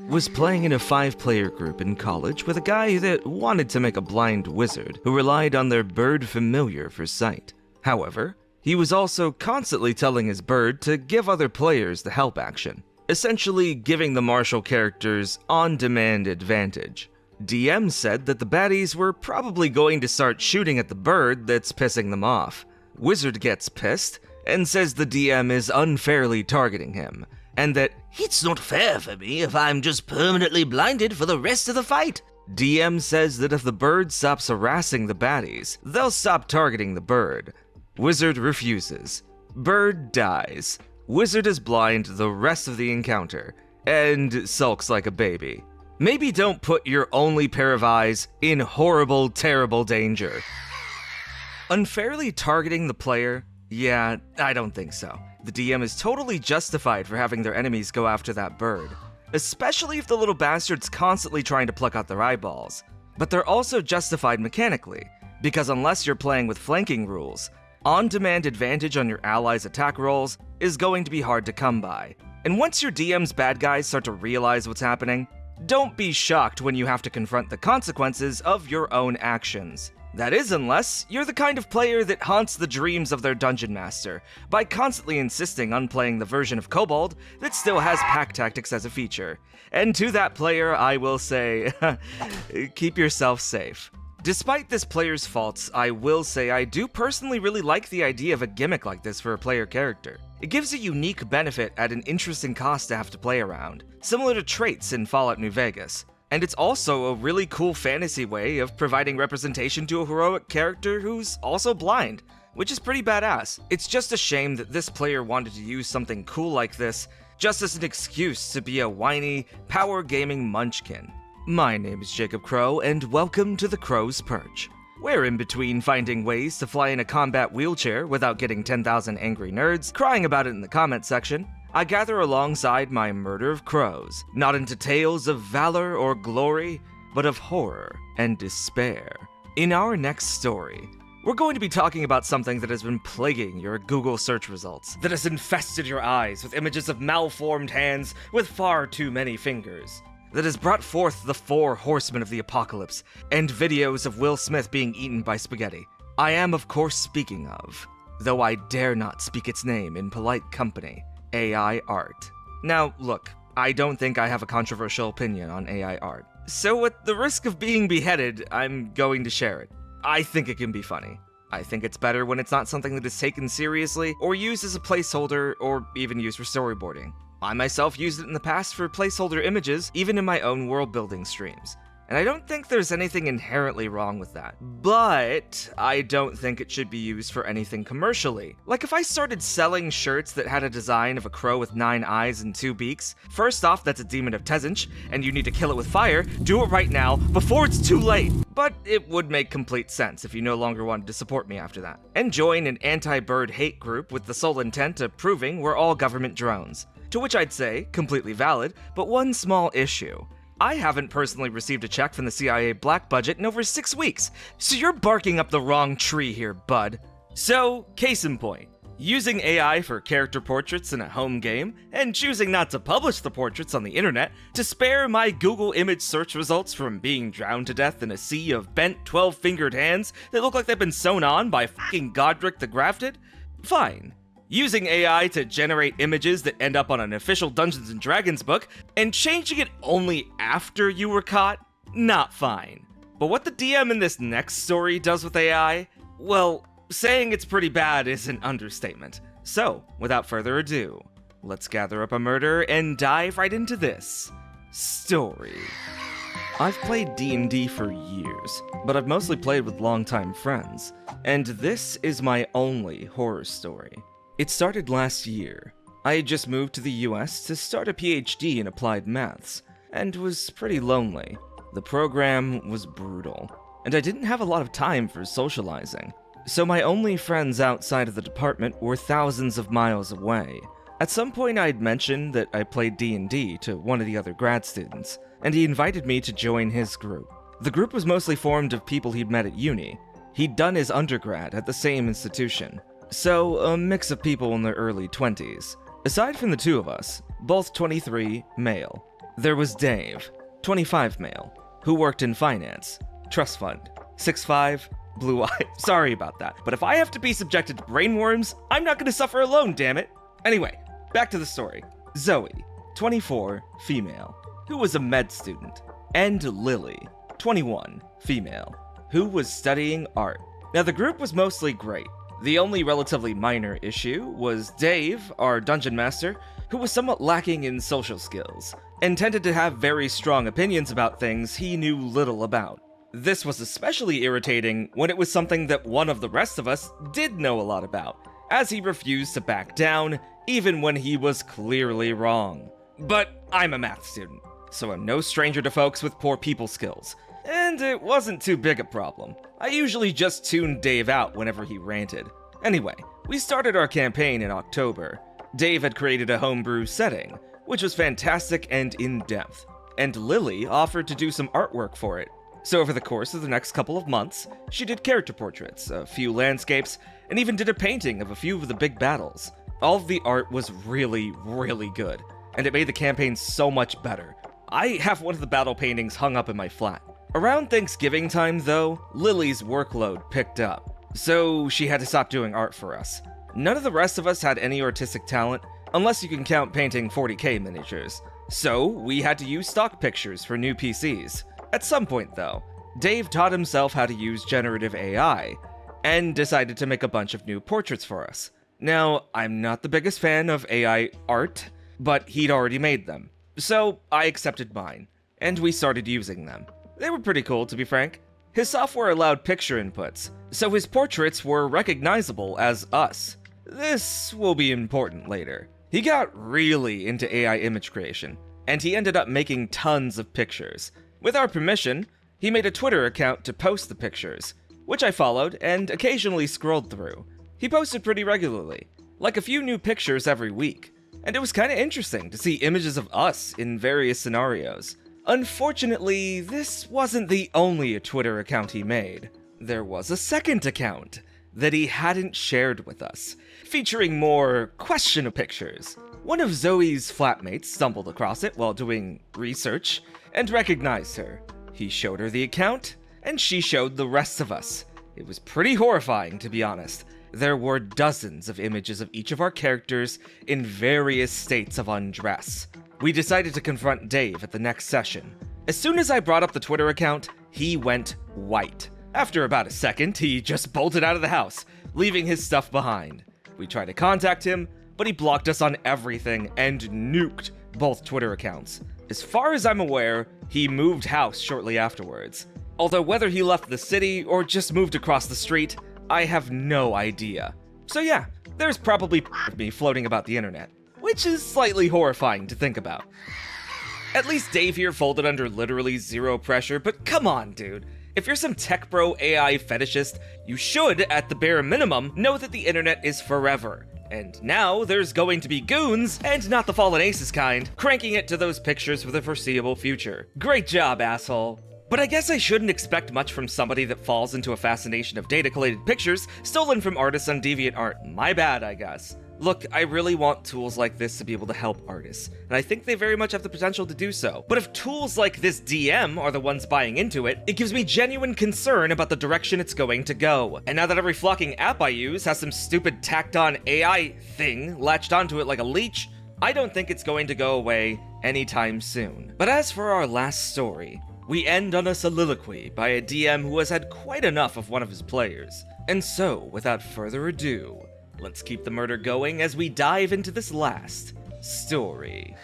was playing in a 5-player group in college with a guy that wanted to make a blind wizard who relied on their bird familiar for sight. However, he was also constantly telling his bird to give other players the help action, essentially giving the martial characters on-demand advantage. DM said that the baddies were probably going to start shooting at the bird that's pissing them off. Wizard gets pissed and says the DM is unfairly targeting him, and that it's not fair for me if I'm just permanently blinded for the rest of the fight. DM says that if the bird stops harassing the baddies, they'll stop targeting the bird. Wizard refuses. Bird dies. Wizard is blind the rest of the encounter, and sulks like a baby. Maybe don't put your only pair of eyes in horrible, terrible danger. Unfairly targeting the player? Yeah, I don't think so. The DM is totally justified for having their enemies go after that bird, especially if the little bastard's constantly trying to pluck out their eyeballs. But they're also justified mechanically, because unless you're playing with flanking rules, on-demand advantage on your allies' attack rolls is going to be hard to come by. And once your DM's bad guys start to realize what's happening, don't be shocked when you have to confront the consequences of your own actions. That is, unless you're the kind of player that haunts the dreams of their dungeon master by constantly insisting on playing the version of Kobold that still has pack tactics as a feature. And to that player, I will say, keep yourself safe. Despite this player's faults, I will say I do personally really like the idea of a gimmick like this for a player character. It gives a unique benefit at an interesting cost to have to play around, similar to traits in Fallout New Vegas. And it's also a really cool fantasy way of providing representation to a heroic character who's also blind, which is pretty badass. It's just a shame that this player wanted to use something cool like this just as an excuse to be a whiny, power gaming munchkin. My name is Jacob Crowe, and welcome to the Crowe's Perch. We're in between finding ways to fly in a combat wheelchair without getting 10,000 angry nerds crying about it in the comment section. I gather alongside my murder of crows, not into tales of valor or glory, but of horror and despair. In our next story, we're going to be talking about something that has been plaguing your Google search results, that has infested your eyes with images of malformed hands with far too many fingers, that has brought forth the 4 horsemen of the apocalypse, and videos of Will Smith being eaten by spaghetti. I am, of course, speaking of, though I dare not speak its name in polite company, AI art. Now, look, I don't think I have a controversial opinion on AI art, so at the risk of being beheaded, I'm going to share it. I think it can be funny. I think it's better when it's not something that is taken seriously, or used as a placeholder, or even used for storyboarding. I myself used it in the past for placeholder images, even in my own world-building streams. And I don't think there's anything inherently wrong with that. But I don't think it should be used for anything commercially. Like if I started selling shirts that had a design of a crow with 9 eyes and 2 beaks, first off, that's a demon of Tezinch, and you need to kill it with fire. Do it right now, before it's too late. But it would make complete sense if you no longer wanted to support me after that. And join an anti-bird hate group with the sole intent of proving we're all government drones. To which I'd say, completely valid, but one small issue. I haven't personally received a check from the CIA black budget in over 6 weeks, so you're barking up the wrong tree here, bud. So, case in point, using AI for character portraits in a home game, and choosing not to publish the portraits on the internet to spare my Google image search results from being drowned to death in a sea of bent 12-fingered hands that look like they've been sewn on by fucking Godric the Grafted? Fine. Using AI to generate images that end up on an official Dungeons & Dragons book, and changing it only after you were caught? Not fine. But what the DM in this next story does with AI? Well, saying it's pretty bad is an understatement. So, without further ado, let's gather up a murder and dive right into this story. I've played D&D for years, but I've mostly played with longtime friends, and this is my only horror story. It started last year. I had just moved to the US to start a PhD in applied maths, and was pretty lonely. The program was brutal, and I didn't have a lot of time for socializing. So my only friends outside of the department were thousands of miles away. At some point I'd mentioned that I played D&D to one of the other grad students, and he invited me to join his group. The group was mostly formed of people he'd met at uni. He'd done his undergrad at the same institution. So, a mix of people in their early 20s. Aside from the 2 of us, both 23, male. There was Dave, 25 male, who worked in finance, trust fund, 6'5", blue eye. Sorry about that, but if I have to be subjected to brainworms, I'm not gonna suffer alone, damn it. Anyway, back to the story. Zoe, 24, female, who was a med student, and Lily, 21, female, who was studying art. Now, the group was mostly great. The only relatively minor issue was Dave, our dungeon master, who was somewhat lacking in social skills, and tended to have very strong opinions about things he knew little about. This was especially irritating when it was something that one of the rest of us did know a lot about, as he refused to back down, even when he was clearly wrong. But I'm a math student, so I'm no stranger to folks with poor people skills, and it wasn't too big a problem. I usually just tuned Dave out whenever he ranted. Anyway, we started our campaign in October. Dave had created a homebrew setting, which was fantastic and in-depth, and Lily offered to do some artwork for it. So over the course of the next couple of months, she did character portraits, a few landscapes, and even did a painting of a few of the big battles. All of the art was really, really good, and it made the campaign so much better. I have one of the battle paintings hung up in my flat. Around Thanksgiving time, though, Lily's workload picked up, so she had to stop doing art for us. None of the rest of us had any artistic talent, unless you can count painting 40k miniatures, so we had to use stock pictures for new PCs. At some point, though, Dave taught himself how to use generative AI, and decided to make a bunch of new portraits for us. Now, I'm not the biggest fan of AI art, but he'd already made them, so I accepted mine, and we started using them. They were pretty cool, to be frank. His software allowed picture inputs, so his portraits were recognizable as us. This will be important later. He got really into AI image creation, and he ended up making tons of pictures. With our permission, he made a Twitter account to post the pictures, which I followed and occasionally scrolled through. He posted pretty regularly, like a few new pictures every week, and it was kinda interesting to see images of us in various scenarios. Unfortunately, this wasn't the only Twitter account he made. There was a second account that he hadn't shared with us, featuring more questionable pictures. One of Zoe's flatmates stumbled across it while doing research and recognized her. He showed her the account, and she showed the rest of us. It was pretty horrifying, to be honest. There were dozens of images of each of our characters in various states of undress. We decided to confront Dave at the next session. As soon as I brought up the Twitter account, he went white. After about a second, he just bolted out of the house, leaving his stuff behind. We tried to contact him, but he blocked us on everything and nuked both Twitter accounts. As far as I'm aware, he moved house shortly afterwards. Although whether he left the city or just moved across the street, I have no idea. So yeah, there's probably of me floating about the internet, which is slightly horrifying to think about. At least Dave here folded under literally zero pressure, but come on, dude. If you're some tech bro AI fetishist, you should, at the bare minimum, know that the internet is forever. And now there's going to be goons, and not the Fallen Aces kind, cranking it to those pictures for the foreseeable future. Great job, asshole. But I guess I shouldn't expect much from somebody that falls into a fascination of data-collated pictures stolen from artists on DeviantArt. My bad, I guess. Look, I really want tools like this to be able to help artists, and I think they very much have the potential to do so. But if tools like this DM are the ones buying into it, it gives me genuine concern about the direction it's going to go. And now that every flocking app I use has some stupid tacked-on AI thing latched onto it like a leech, I don't think it's going to go away anytime soon. But as for our last story, we end on a soliloquy by a DM who has had quite enough of one of his players. And so, without further ado, let's keep the murder going as we dive into this last story.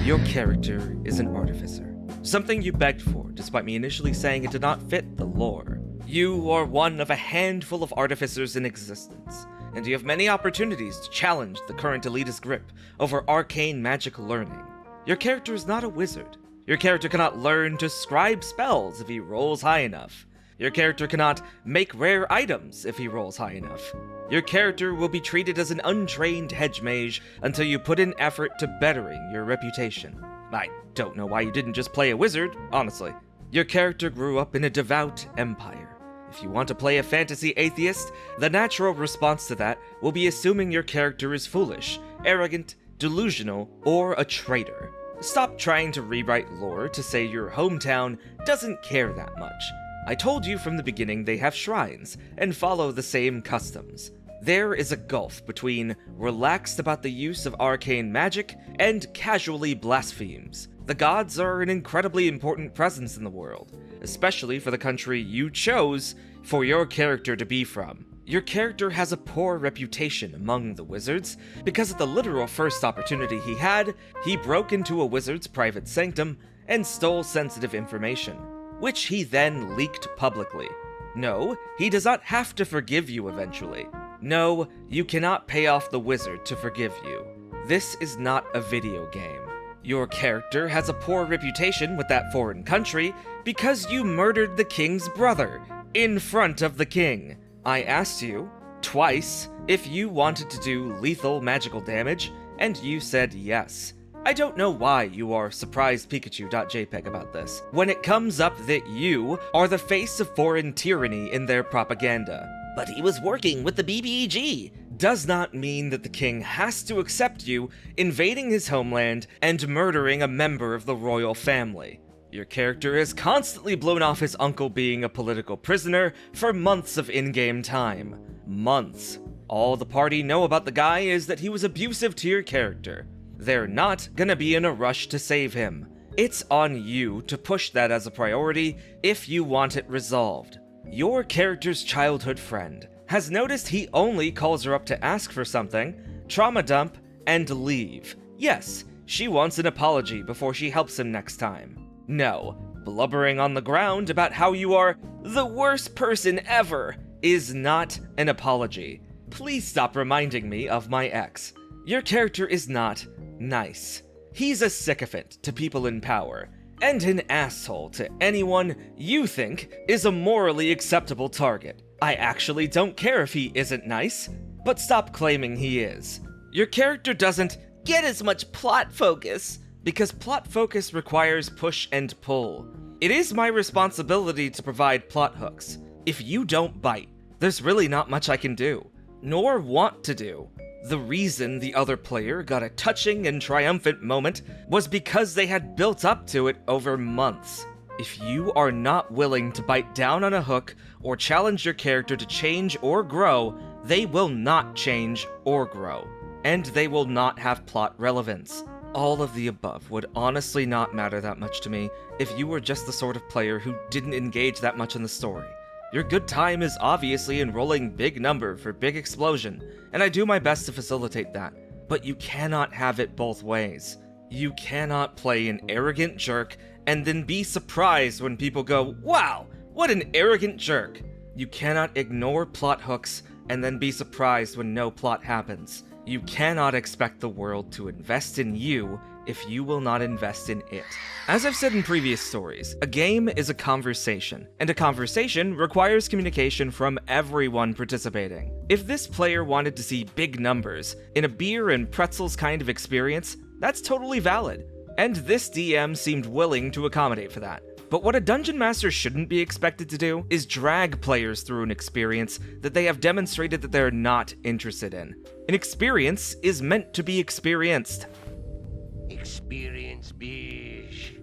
Your character is an artificer, something you begged for despite me initially saying it did not fit the lore. You are one of a handful of artificers in existence, and you have many opportunities to challenge the current elitist grip over arcane magic learning. Your character is not a wizard. Your character cannot learn to scribe spells if he rolls high enough. Your character cannot make rare items if he rolls high enough. Your character will be treated as an untrained hedge mage until you put in effort to bettering your reputation. I don't know why you didn't just play a wizard, honestly. Your character grew up in a devout empire. If you want to play a fantasy atheist, the natural response to that will be assuming your character is foolish, arrogant, delusional, or a traitor. Stop trying to rewrite lore to say your hometown doesn't care that much. I told you from the beginning they have shrines and follow the same customs. There is a gulf between relaxed about the use of arcane magic and casually blasphemes. The gods are an incredibly important presence in the world, especially for the country you chose for your character to be from. Your character has a poor reputation among the wizards because at the literal first opportunity he had, he broke into a wizard's private sanctum and stole sensitive information, which he then leaked publicly. No, he does not have to forgive you eventually. No, you cannot pay off the wizard to forgive you. This is not a video game. Your character has a poor reputation with that foreign country because you murdered the king's brother in front of the king. I asked you, twice, if you wanted to do lethal magical damage, and you said yes. I don't know why you are surprisepikachu.jpg about this, when it comes up that you are the face of foreign tyranny in their propaganda. But he was working with the BBEG. Does not mean that the king has to accept you invading his homeland and murdering a member of the royal family. Your character has constantly blown off his uncle being a political prisoner for months of in-game time. Months. All the party know about the guy is that he was abusive to your character. They're not gonna be in a rush to save him. It's on you to push that as a priority if you want it resolved. Your character's childhood friend has noticed he only calls her up to ask for something, trauma dump, and leave. Yes, she wants an apology before she helps him next time. No, blubbering on the ground about how you are the worst person ever is not an apology. Please stop reminding me of my ex. Your character is not nice. He's a sycophant to people in power, and an asshole to anyone you think is a morally acceptable target. I actually don't care if he isn't nice, but stop claiming he is. Your character doesn't get as much plot focus, because plot focus requires push and pull. It is my responsibility to provide plot hooks. If you don't bite, there's really not much I can do, nor want to do. The reason the other player got a touching and triumphant moment was because they had built up to it over months. If you are not willing to bite down on a hook or challenge your character to change or grow, they will not change or grow, and they will not have plot relevance. All of the above would honestly not matter that much to me if you were just the sort of player who didn't engage that much in the story. Your good time is obviously enrolling big number for big explosion, and I do my best to facilitate that, but you cannot have it both ways. You cannot play an arrogant jerk and then be surprised when people go, "Wow, what an arrogant jerk!" You cannot ignore plot hooks and then be surprised when no plot happens. You cannot expect the world to invest in you if you will not invest in it. As I've said in previous stories, a game is a conversation, and a conversation requires communication from everyone participating. If this player wanted to see big numbers in a beer and pretzels kind of experience, that's totally valid, and this DM seemed willing to accommodate for that. But what a dungeon master shouldn't be expected to do is drag players through an experience that they have demonstrated that they're not interested in. An experience is meant to be experienced. Experience bish.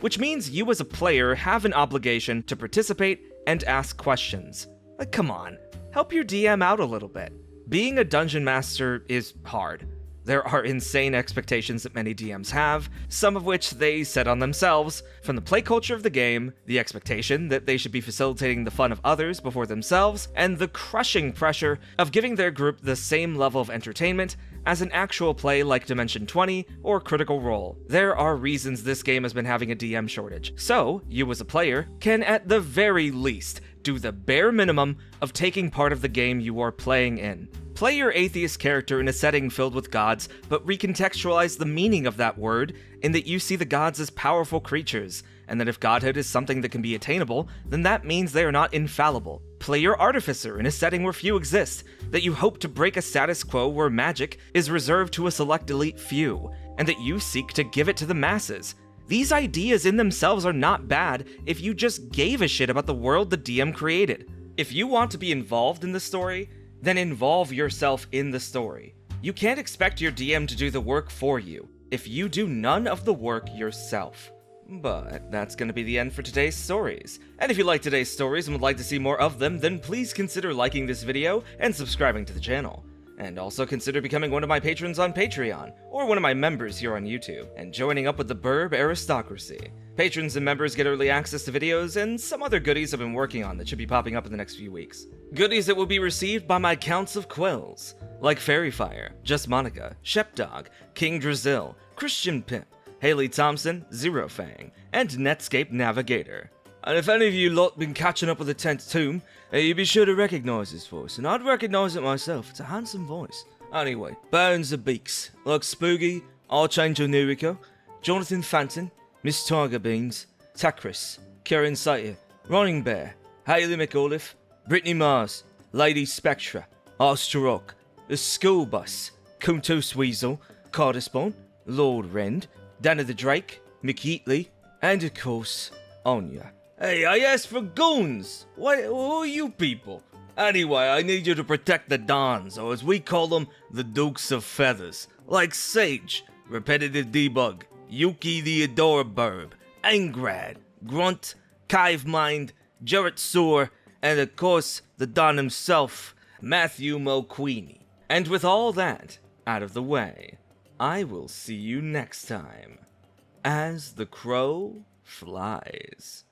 Which means you as a player have an obligation to participate and ask questions. Like, come on, help your DM out a little bit. Being a dungeon master is hard. There are insane expectations that many DMs have, some of which they set on themselves, from the play culture of the game, the expectation that they should be facilitating the fun of others before themselves, and the crushing pressure of giving their group the same level of entertainment as an actual play like Dimension 20 or Critical Role. There are reasons this game has been having a DM shortage, so you as a player can at the very least do the bare minimum of taking part of the game you are playing in. Play your atheist character in a setting filled with gods, but recontextualize the meaning of that word in that you see the gods as powerful creatures, and that if godhood is something that can be attainable, then that means they are not infallible. Play your artificer in a setting where few exist, that you hope to break a status quo where magic is reserved to a select elite few, and that you seek to give it to the masses. These ideas in themselves are not bad if you just gave a shit about the world the DM created. If you want to be involved in the story, then involve yourself in the story. You can't expect your DM to do the work for you if you do none of the work yourself. But that's going to be the end for today's stories. And if you like today's stories and would like to see more of them, then please consider liking this video and subscribing to the channel. And also consider becoming one of my patrons on Patreon, or one of my members here on YouTube, and joining up with the Burb aristocracy. Patrons and members get early access to videos and some other goodies I've been working on that should be popping up in the next few weeks. Goodies that will be received by my counts of quills, like Fairy Fire, Just Monica, Shepdog, King Drazil, Christian Pimp, Haley Thompson, Zero Fang, and Netscape Navigator. And if any of you lot been catching up with the 10th Tomb, you be sure to recognize his voice, and I'd recognize it myself. It's a handsome voice. Anyway, Bones of Beaks, like Spooky, Archangel Nurico, Jonathan Fanton, Miss Tiger Beans, Takris, Karen Sater, Running Bear, Haley McAuliffe, Brittany Mars, Lady Spectra, Astrorock, The School Bus, Kuntos Weasel, Cardisbon, Lord Rend, Danny the Drake, Mick Heatley, and of course, Anya. Hey, I asked for goons! Who are you people? Anyway, I need you to protect the Dons, or as we call them, the Dukes of Feathers. Like Sage, Repetitive Debug, Yuki the Adoraburb, Angrad, Grunt, Kive Mind, Jarrett Soar, and of course, the Don himself, Matthew Mulqueeny. And with all that out of the way, I will see you next time, as the crow flies.